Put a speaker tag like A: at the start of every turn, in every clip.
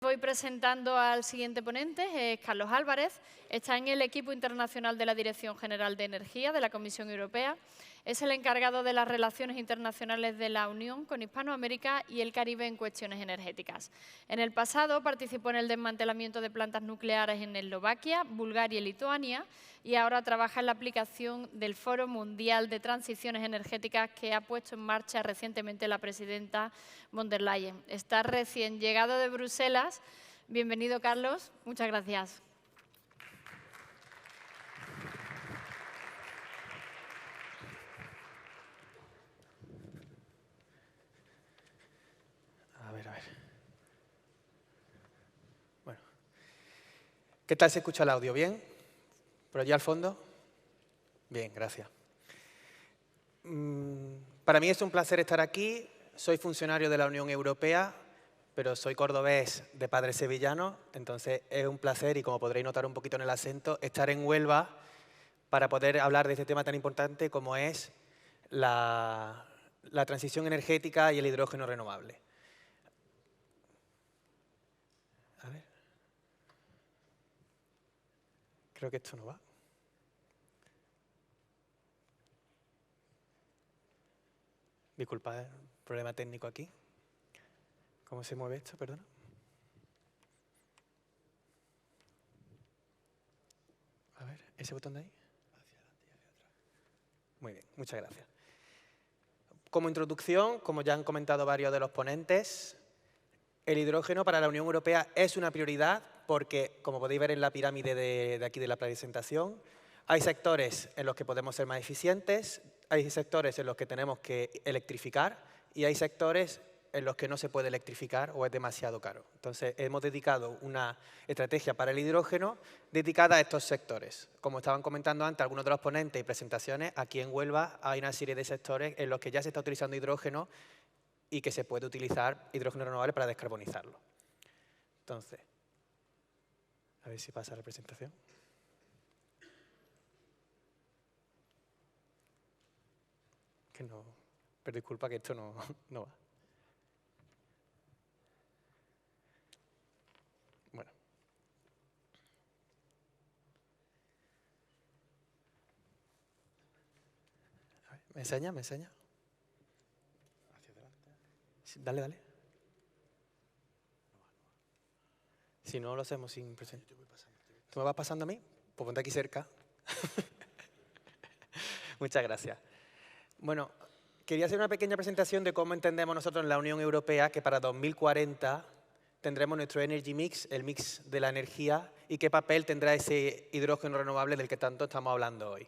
A: voy presentando al siguiente ponente, es Carlos Álvarez. Está en el equipo internacional de la Dirección General de Energía de la Comisión Europea. Es el encargado de las relaciones internacionales de la Unión con Hispanoamérica y el Caribe en cuestiones energéticas. En el pasado participó en el desmantelamiento de plantas nucleares en Eslovaquia, Bulgaria y Lituania, y ahora trabaja en la aplicación del Foro Mundial de Transiciones Energéticas que ha puesto en marcha recientemente la presidenta von der Leyen. Está recién llegado de Bruselas. Bienvenido, Carlos. Muchas gracias.
B: A ver. Bueno. ¿Qué tal se escucha el audio? ¿Bien? ¿Por allí al fondo? Bien, gracias. Para mí es un placer estar aquí. Soy funcionario de la Unión Europea, pero soy cordobés de padres sevillanos, entonces es un placer, y como podréis notar un poquito en el acento, estar en Huelva para poder hablar de este tema tan importante como es la transición energética y el hidrógeno renovable. A ver. Creo que esto no va. Disculpad, problema técnico aquí. ¿Cómo se mueve esto? Perdona. A ver, ese botón de ahí. Hacia adelante y hacia atrás. Muy bien, muchas gracias. Como introducción, como ya han comentado varios de los ponentes, el hidrógeno para la Unión Europea es una prioridad porque, como podéis ver en la pirámide de aquí de la presentación, hay sectores en los que podemos ser más eficientes, hay sectores en los que tenemos que electrificar y hay sectores en los que no se puede electrificar o es demasiado caro. Entonces, hemos dedicado una estrategia para el hidrógeno dedicada a estos sectores. Como estaban comentando antes algunos de los ponentes y presentaciones, aquí en Huelva hay una serie de sectores en los que ya se está utilizando hidrógeno y que se puede utilizar hidrógeno renovable para descarbonizarlo. Entonces, a ver si pasa la presentación. Que no, pero disculpa que esto no va. Bueno. A ver, ¿me enseña? ¿Me enseña? Hacia adelante. Sí, dale, dale. Si no lo hacemos sin presentación. ¿Tú me vas pasando a mí? Pues ponte aquí cerca. Muchas gracias. Bueno, quería hacer una pequeña presentación de cómo entendemos nosotros en la Unión Europea que para 2040 tendremos nuestro Energy Mix, el mix de la energía, y qué papel tendrá ese hidrógeno renovable del que tanto estamos hablando hoy.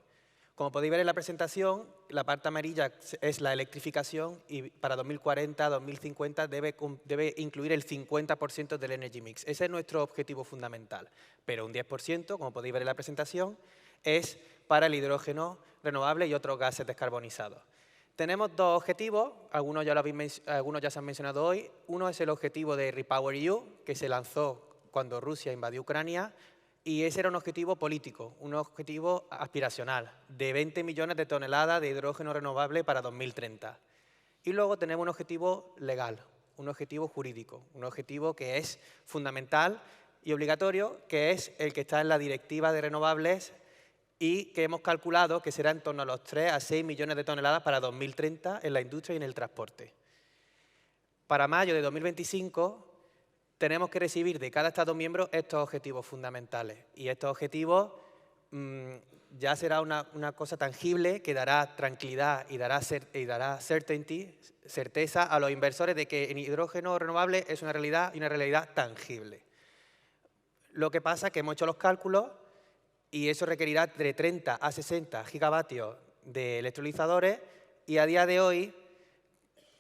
B: Como podéis ver en la presentación, la parte amarilla es la electrificación y para 2040, 2050 debe incluir el 50% del Energy Mix. Ese es nuestro objetivo fundamental. Pero un 10%, como podéis ver en la presentación, es para el hidrógeno renovable y otros gases descarbonizados. Tenemos dos objetivos, algunos ya se han mencionado hoy. Uno es el objetivo de REPowerEU, que se lanzó cuando Rusia invadió Ucrania, y ese era un objetivo político, un objetivo aspiracional, de 20 millones de toneladas de hidrógeno renovable para 2030. Y luego tenemos un objetivo legal, un objetivo jurídico, un objetivo que es fundamental y obligatorio, que es el que está en la Directiva de Renovables y que hemos calculado que será en torno a los 3 a 6 millones de toneladas para 2030 en la industria y en el transporte. Para mayo de 2025 tenemos que recibir de cada Estado miembro estos objetivos fundamentales y estos objetivos ya será una cosa tangible que dará tranquilidad y dará certeza a los inversores de que el hidrógeno renovable es una realidad y una realidad tangible. Lo que pasa es que hemos hecho los cálculos y eso requerirá de 30 a 60 gigavatios de electrolizadores y a día de hoy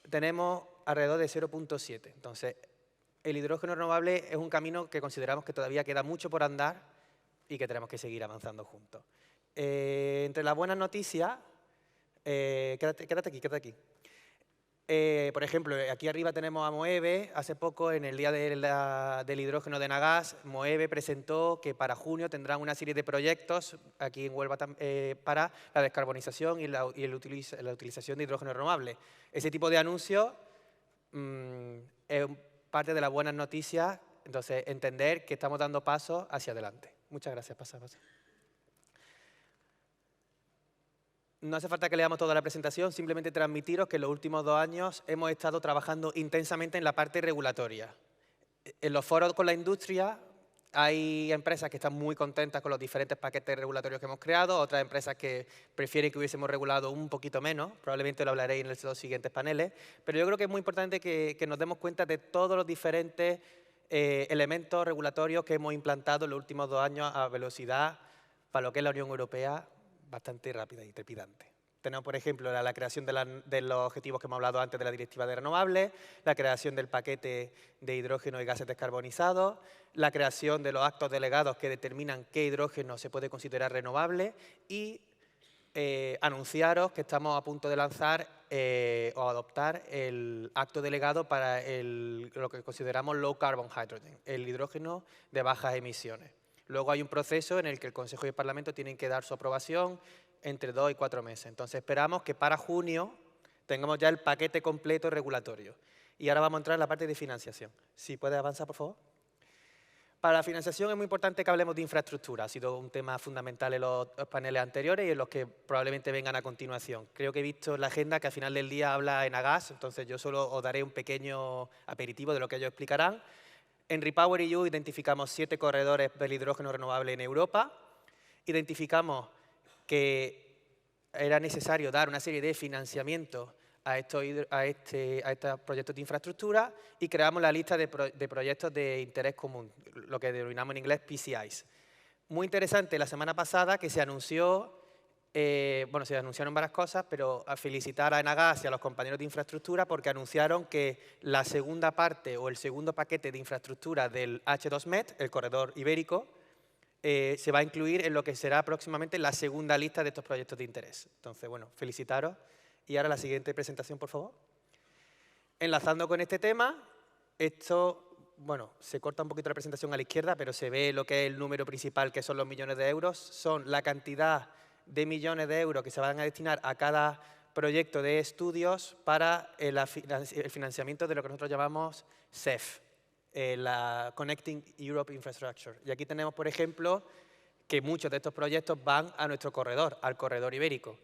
B: tenemos alrededor de 0,7. Entonces, el hidrógeno renovable es un camino que consideramos que todavía queda mucho por andar y que tenemos que seguir avanzando juntos. Entre las buenas noticias, quédate aquí. Por ejemplo, aquí arriba tenemos a Moeve. Hace poco, en el Día del Hidrógeno de Enagás, Moeve presentó que para junio tendrán una serie de proyectos aquí en Huelva para la descarbonización y la utilización de hidrógeno renovable. Ese tipo de anuncios es parte de las buenas noticias Entonces, entender que estamos dando pasos hacia adelante. Muchas gracias. Pasa. No hace falta que leamos toda la presentación, simplemente transmitiros que en los últimos 2 años hemos estado trabajando intensamente en la parte regulatoria. En los foros con la industria hay empresas que están muy contentas con los diferentes paquetes regulatorios que hemos creado, otras empresas que prefieren que hubiésemos regulado un poquito menos, probablemente lo hablaréis en los siguientes paneles, pero yo creo que es muy importante que nos demos cuenta de todos los diferentes elementos regulatorios que hemos implantado en los últimos 2 años a velocidad para lo que es la Unión Europea, bastante rápida y trepidante. Tenemos, por ejemplo, la creación de los objetivos que hemos hablado antes de la Directiva de Renovables, la creación del paquete de hidrógeno y gases descarbonizados, la creación de los actos delegados que determinan qué hidrógeno se puede considerar renovable y anunciaros que estamos a punto de lanzar o adoptar el acto delegado para lo que consideramos low carbon hydrogen, el hidrógeno de bajas emisiones. Luego hay un proceso en el que el Consejo y el Parlamento tienen que dar su aprobación entre 2 y 4 meses. Entonces esperamos que para junio tengamos ya el paquete completo regulatorio. Y ahora vamos a entrar en la parte de financiación. Si puedes avanzar, por favor. Para la financiación es muy importante que hablemos de infraestructura. Ha sido un tema fundamental en los paneles anteriores y en los que probablemente vengan a continuación. Creo que he visto en la agenda que al final del día habla Enagás, entonces yo solo os daré un pequeño aperitivo de lo que ellos explicarán. En REPowerEU identificamos 7 corredores del hidrógeno renovable en Europa. Identificamos que era necesario dar una serie de financiamiento a estos proyectos de infraestructura y creamos la lista de proyectos de interés común, lo que denominamos en inglés PCIs. Muy interesante la semana pasada que se anunció, se anunciaron varias cosas, pero a felicitar a Enagás y a los compañeros de infraestructura porque anunciaron que la segunda parte o el segundo paquete de infraestructura del H2Med, el corredor ibérico, se va a incluir en lo que será próximamente la segunda lista de estos proyectos de interés. Entonces, bueno, felicitaros. Y ahora la siguiente presentación, por favor. Enlazando con este tema, esto, bueno, se corta un poquito la presentación a la izquierda, pero se ve lo que es el número principal, que son los millones de euros. Son la cantidad de millones de euros que se van a destinar a cada proyecto de estudios para el financiamiento de lo que nosotros llamamos CEF, la Connecting Europe Infrastructure. Y aquí tenemos, por ejemplo, que muchos de estos proyectos van a nuestro corredor, al corredor ibérico.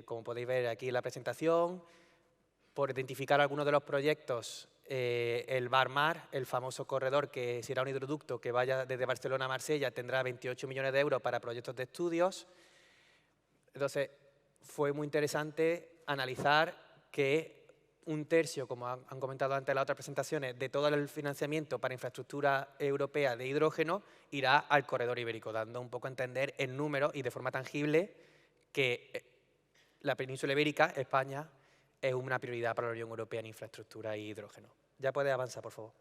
B: Como podéis ver aquí en la presentación, por identificar algunos de los proyectos, el Barmar, el famoso corredor que será un hidroducto que vaya desde Barcelona a Marsella, tendrá 28 millones de euros para proyectos de estudios. Entonces, fue muy interesante analizar que un tercio, como han comentado antes en las otras presentaciones, de todo el financiamiento para infraestructura europea de hidrógeno irá al corredor ibérico, dando un poco a entender en números y de forma tangible que la península ibérica, España, es una prioridad para la Unión Europea en infraestructura y hidrógeno. Ya puedes avanzar, por favor.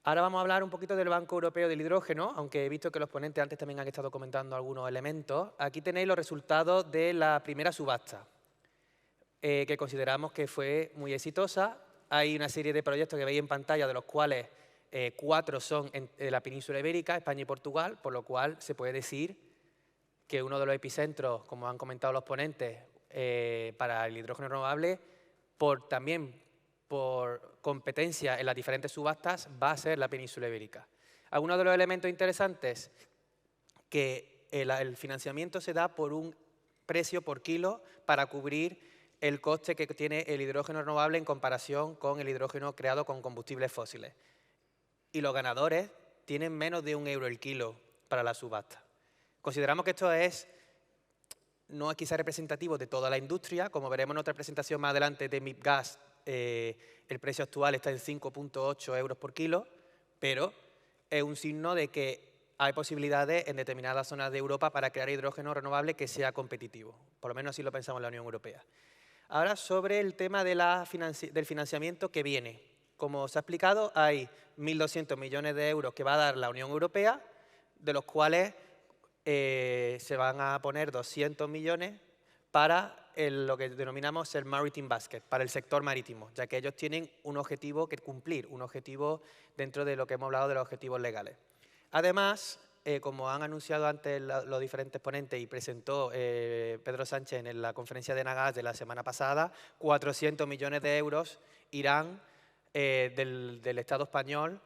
B: Ahora vamos a hablar un poquito del Banco Europeo del Hidrógeno, aunque he visto que los ponentes antes también han estado comentando algunos elementos. Aquí tenéis los resultados de la primera subasta, que consideramos que fue muy exitosa. Hay una serie de proyectos que veis en pantalla, de los cuales 4 son en la península ibérica, España y Portugal, por lo cual se puede decir que uno de los epicentros, como han comentado los ponentes, para el hidrógeno renovable, también por competencia en las diferentes subastas, va a ser la península ibérica. Algunos de los elementos interesantes, que el financiamiento se da por un precio por kilo para cubrir el coste que tiene el hidrógeno renovable en comparación con el hidrógeno creado con combustibles fósiles. Y los ganadores tienen menos de €1 el kilo para la subasta. Consideramos que esto no es quizá representativo de toda la industria. Como veremos en otra presentación más adelante de MIPGAS, el precio actual está en 5,8 euros por kilo, pero es un signo de que hay posibilidades en determinadas zonas de Europa para crear hidrógeno renovable que sea competitivo. Por lo menos así lo pensamos en la Unión Europea. Ahora, sobre el tema del financiamiento que viene. Como os ha explicado, hay 1.200 millones de euros que va a dar la Unión Europea, de los cuales se van a poner 200 millones para lo que denominamos el Maritime Basket, para el sector marítimo, ya que ellos tienen un objetivo que cumplir, un objetivo dentro de lo que hemos hablado de los objetivos legales. Además, como han anunciado antes los diferentes ponentes y presentó Pedro Sánchez en la conferencia de Enagás de la semana pasada, 400 millones de euros irán del Estado español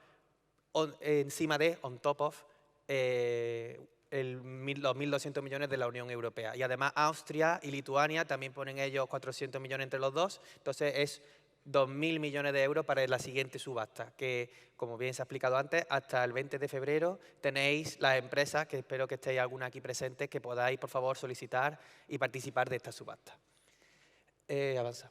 B: encima de, on top of, los 1.200 millones de la Unión Europea. Y además Austria y Lituania también ponen ellos 400 millones entre los dos. Entonces es 2.000 millones de euros para la siguiente subasta, que, como bien se ha explicado antes, hasta el 20 de febrero tenéis las empresas, que espero que estéis alguna aquí presentes, que podáis, por favor, solicitar y participar de esta subasta. Avanza.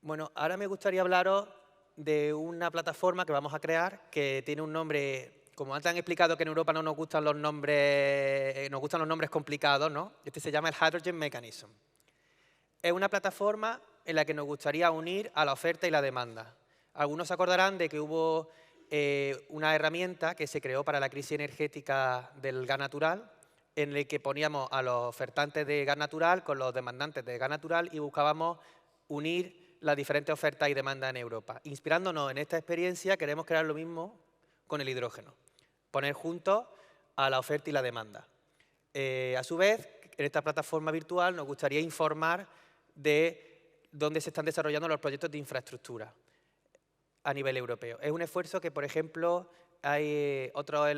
B: Bueno, ahora me gustaría hablaros de una plataforma que vamos a crear, que tiene un nombre, como antes han explicado que en Europa no nos gustan los nombres, complicados, ¿no? Este se llama el Hydrogen Mechanism. Es una plataforma en la que nos gustaría unir a la oferta y la demanda. Algunos se acordarán de que hubo una herramienta que se creó para la crisis energética del gas natural, en el que poníamos a los ofertantes de gas natural con los demandantes de gas natural y buscábamos unir las diferentes ofertas y demandas en Europa. Inspirándonos en esta experiencia, queremos crear lo mismo con el hidrógeno, poner juntos a la oferta y la demanda. A su vez, en esta plataforma virtual nos gustaría informar de dónde se están desarrollando los proyectos de infraestructura a nivel europeo. Es un esfuerzo que, por ejemplo, hay otras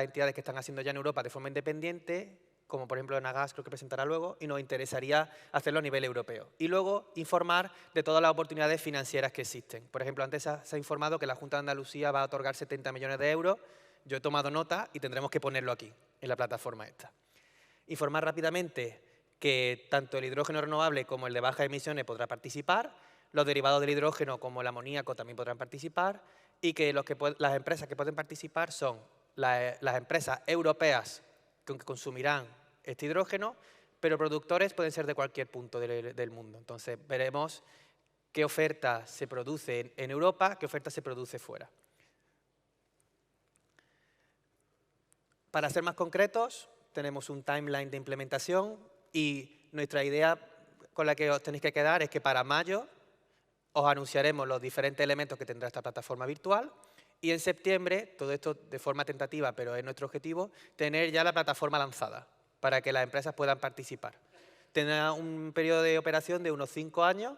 B: entidades que están haciendo ya en Europa de forma independiente, como por ejemplo Enagas, creo que presentará luego, y nos interesaría hacerlo a nivel europeo. Y luego informar de todas las oportunidades financieras que existen. Por ejemplo, antes se ha informado que la Junta de Andalucía va a otorgar 70 millones de euros. Yo he tomado nota y tendremos que ponerlo aquí, en la plataforma esta. Informar rápidamente que tanto el hidrógeno renovable como el de bajas emisiones podrá participar, los derivados del hidrógeno como el amoníaco también podrán participar, y que las empresas que pueden participar son las empresas europeas que consumirán este hidrógeno, pero productores pueden ser de cualquier punto del mundo. Entonces veremos qué oferta se produce en Europa, qué oferta se produce fuera. Para ser más concretos, tenemos un timeline de implementación y nuestra idea con la que os tenéis que quedar es que para mayo os anunciaremos los diferentes elementos que tendrá esta plataforma virtual y en septiembre, todo esto de forma tentativa, pero es nuestro objetivo, tener ya la plataforma lanzada para que las empresas puedan participar. Tendrá un periodo de operación de unos 5 años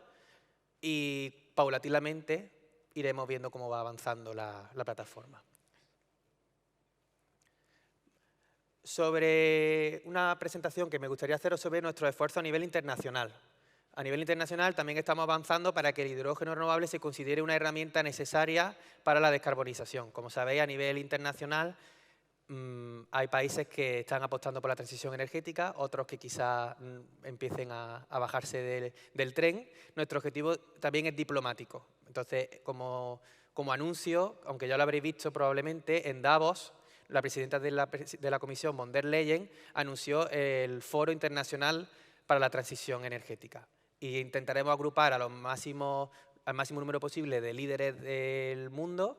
B: y paulatinamente iremos viendo cómo va avanzando la plataforma. Sobre una presentación que me gustaría haceros sobre nuestro esfuerzo a nivel internacional. A nivel internacional también estamos avanzando para que el hidrógeno renovable se considere una herramienta necesaria para la descarbonización. Como sabéis, a nivel internacional hay países que están apostando por la transición energética, otros que quizás empiecen a bajarse del tren. Nuestro objetivo también es diplomático. Entonces, como anuncio, aunque ya lo habréis visto probablemente, en Davos, la presidenta de la Comisión, von der Leyen, anunció el Foro Internacional para la Transición Energética. Y intentaremos agrupar al máximo número posible de líderes del mundo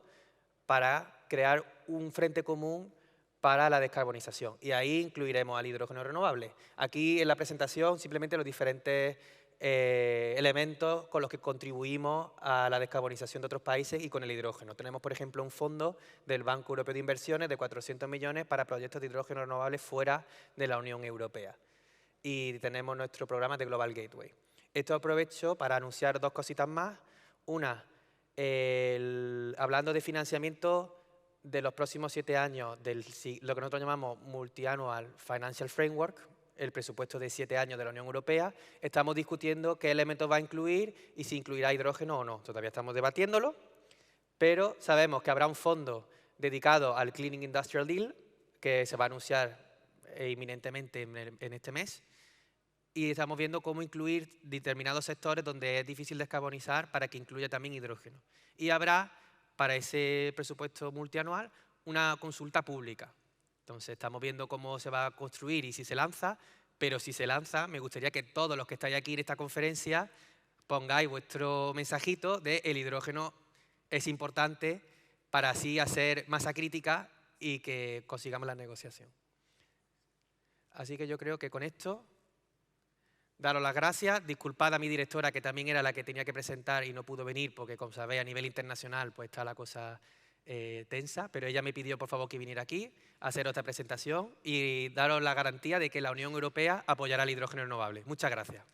B: para crear un frente común para la descarbonización. Y ahí incluiremos al hidrógeno renovable. Aquí en la presentación simplemente los diferentes elementos con los que contribuimos a la descarbonización de otros países y con el hidrógeno. Tenemos, por ejemplo, un fondo del Banco Europeo de Inversiones de 400 millones para proyectos de hidrógeno renovable fuera de la Unión Europea. Y tenemos nuestro programa de Global Gateway. Esto aprovecho para anunciar dos cositas más. Una, hablando de financiamiento de los próximos 7 años, lo que nosotros llamamos Multi-Annual Financial Framework, el presupuesto de 7 años de la Unión Europea, estamos discutiendo qué elementos va a incluir y si incluirá hidrógeno o no. Todavía estamos debatiéndolo, pero sabemos que habrá un fondo dedicado al Cleaning Industrial Deal, que se va a anunciar inminentemente en este mes, y estamos viendo cómo incluir determinados sectores donde es difícil descarbonizar para que incluya también hidrógeno. Y habrá, para ese presupuesto multianual, una consulta pública. Entonces, estamos viendo cómo se va a construir y si se lanza, pero si se lanza, me gustaría que todos los que estáis aquí en esta conferencia pongáis vuestro mensajito de el hidrógeno es importante para así hacer masa crítica y que consigamos la negociación. Así que yo creo que con esto, daros las gracias. Disculpad a mi directora, que también era la que tenía que presentar y no pudo venir, porque como sabéis a nivel internacional pues está la cosa tensa, pero ella me pidió por favor que viniera aquí a hacer otra presentación y daros la garantía de que la Unión Europea apoyará el hidrógeno renovable. Muchas gracias.